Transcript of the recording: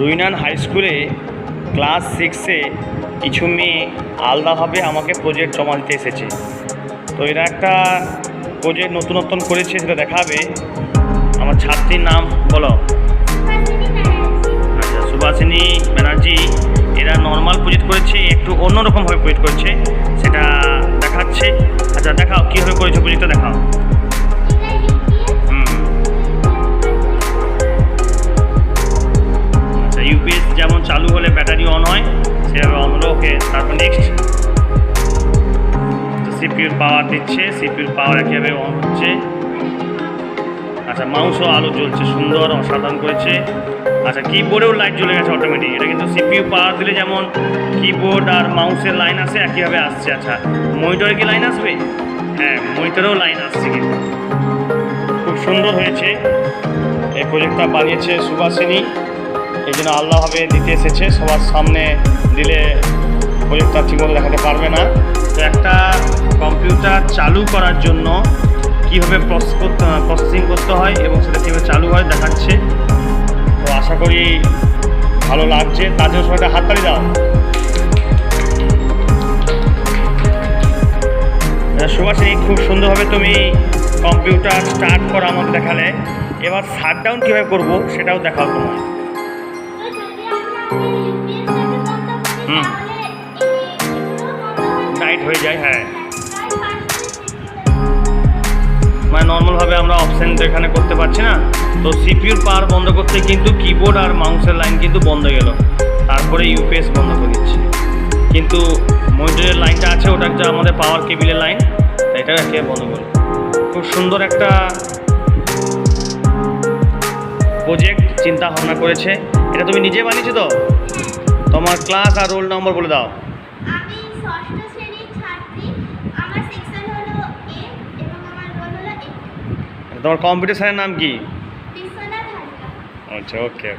রুইনান high স্কুলে class 6-এ কিছু মেয়ে আলাদাভাবে আমাকে প্রজেক্ট জমা দিতে এসেছে। তো এরা একটা প্রজেক্ট নতুন করেছে, সেটা দেখাবে। আমার ছাত্রীর নাম বলো। আচ্ছা, সুভাষিনী ব্যানার্জি। এরা নর্মাল প্রজেক্ট করেছে, একটু অন্যরকমভাবে প্রজেক্ট করেছে, সেটা দেখাচ্ছে। আচ্ছা দেখাও, কীভাবে করেছো প্রজেক্টটা দেখাও। আচ্ছা, ইউপিএস যেমন চালু হলে ব্যাটারি অন হয়, সেভাবে অন হলো। ওকে, তারপর নেক্সট সিপিউর পাওয়ার দিচ্ছে, সিপিউর পাওয়ার একইভাবে অন হচ্ছে। আচ্ছা, মাউসও আলো জ্বলছে, সুন্দর অসাধারণ করেছে। আচ্ছা, কিবোর্ডেও লাইট জ্বলে গেছে অটোমেটিক। এটা কিন্তু সিপিইউ পাওয়ার দিলে যেমন কিবোর্ড আর মাউসের লাইন আসে, একইভাবে আসছে। আচ্ছা, মনিটরে কি লাইন আসবে? হ্যাঁ, মনিটরেও লাইন আসছে। কিন্তু খুব সুন্দর হয়েছে। এই প্রজেক্টটা বানিয়েছে সুভাষিনী, এই জন্য আলাদাভাবে দিতে এসেছে। সবার সামনে দিলে প্রজেক্টটা ঠিকমতো দেখাতে পারবে না। তো একটা কম্পিউটার চালু করার জন্য কীভাবে প্রসেসিং করতে হয় এবং সেটা কীভাবে চালু হয় দেখাচ্ছে। তো আশা করি ভালো লাগছে। তার জন্য সবাইটা হাততালি দাও। সুভাষিনী, খুব সুন্দরভাবে তুমি কম্পিউটার স্টার্ট করা আমাকে দেখালে। এবার শাটডাউন কীভাবে করবো সেটাও দেখাও তোমার। টাইট হয়ে যায়। হ্যাঁ, মানে নর্মালভাবে আমরা অপশান তো এখানে করতে পারছি না। তো সিপিইউর পাওয়ার বন্ধ করতে কিন্তু কিবোর্ড আর মাউসের লাইন কিন্তু বন্ধ হয়ে গেল, তারপরে ইউপিএস বন্ধ করে দিচ্ছি। কিন্তু মনিটরের লাইনটা আছে, ওটা যে আমাদের পাওয়ার কেবিলের লাইন, এটা একে বন্ধ করলো। খুব সুন্দর একটা প্রজেক্ট চিন্তা ভাবনা করেছে। এটা তুমি নিজে বানিয়েছো তো? তোমার ক্লাস আর রোল নম্বর বলে দাও। আমি ষষ্ঠ শ্রেণীর ছাত্রী। আমার সেকশন হলো এ এবং আমার রোল হলো এ। তোমার কম্পিউটার স্যারের নাম কি? বিশ্বনাথ হালদার। আচ্ছা, ওকে।